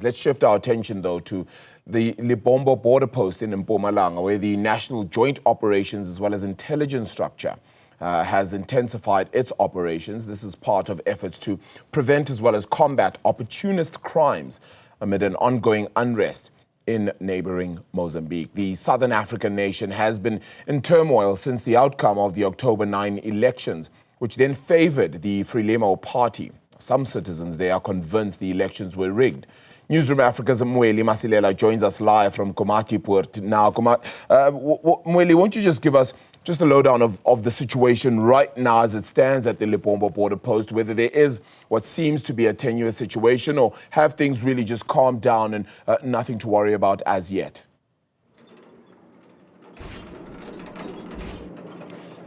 Let's shift our attention, though, to the Lebombo border post in Mpumalanga, where the National Joint Operations as well as intelligence structure has intensified its operations. This is part of efforts to prevent as well as combat opportunist crimes amid an ongoing unrest in neighbouring Mozambique. The southern African nation has been in turmoil since the outcome of the October 9 elections, which then favoured the Frelimo party. Some citizens there are convinced the elections were rigged. Newzroom Afrika's Mweli Masilela joins us live from Komati now. Mweli, won't you just give us just a lowdown of the situation right now as it stands at the Lebombo border post, whether there is what seems to be a tenuous situation or have things really just calmed down and nothing to worry about as yet?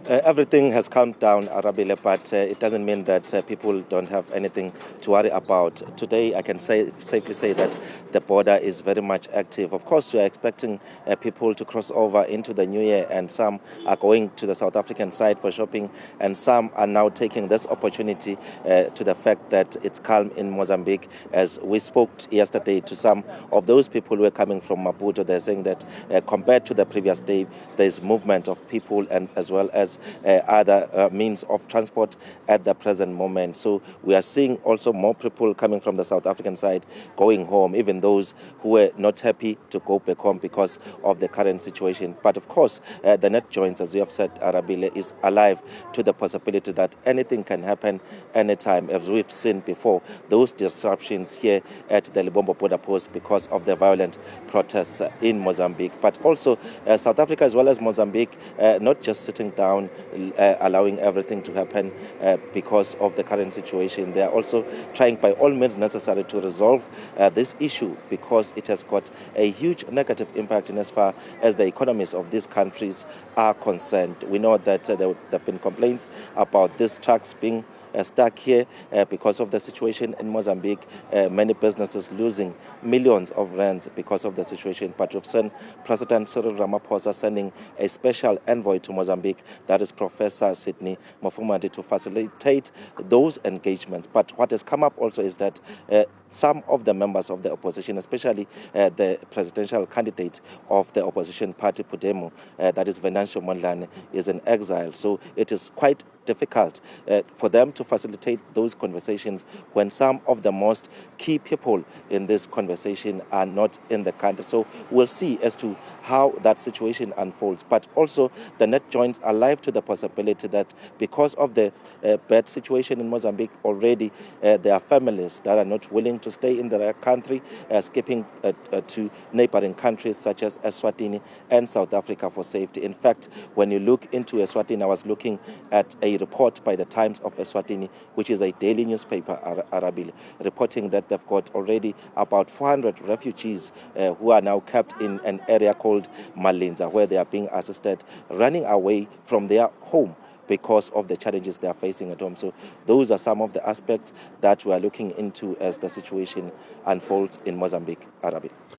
Everything has calmed down, Arabile, but it doesn't mean that people don't have anything to worry about. Today, I can safely say that the border is very much active. Of course, we are expecting people to cross over into the new year, and some are going to the South African side for shopping, and some are now taking this opportunity to the fact that it's calm in Mozambique. As we spoke yesterday to some of those people who are coming from Maputo, they're saying that compared to the previous day, there's movement of people and as well as other means of transport at the present moment. So we are seeing also more people coming from the South African side going home, even those who were not happy to go back home because of the current situation. But of course, the NatJoint, as we have said, Arabile, is alive to the possibility that anything can happen anytime, as we've seen before, those disruptions here at the Lebombo border post because of the violent protests in Mozambique. But also South Africa as well as Mozambique, not just sitting down, allowing everything to happen because of the current situation. They are also trying by all means necessary to resolve this issue because it has got a huge negative impact in as far as the economies of these countries are concerned. We know that there have been complaints about these trucks being stuck here because of the situation in Mozambique. Many businesses losing millions of rands because of the situation. But we've seen President Cyril Ramaphosa sending a special envoy to Mozambique, that is Professor Sidney Mufumadi, to facilitate those engagements. But what has come up also is that some of the members of the opposition, especially the presidential candidate of the opposition party, Podemo, that is Venancio Mondlane, is in exile. So it is quite difficult for them to facilitate those conversations when some of the most key people in this conversation are not in the country. So we'll see as to how that situation unfolds. But also the NatJoints are alive to the possibility that because of the bad situation in Mozambique already, there are families that are not willing to stay in their country, skipping to neighbouring countries such as Eswatini and South Africa for safety. In fact, when you look into Eswatini, I was looking at a report by the Times of Eswatini, which is a daily newspaper, Arabile, reporting that they've got already about 400 refugees who are now kept in an area called Malinza, where they are being assisted, running away from their home because of the challenges they are facing at home. So those are some of the aspects that we are looking into as the situation unfolds in Mozambique, Arabile.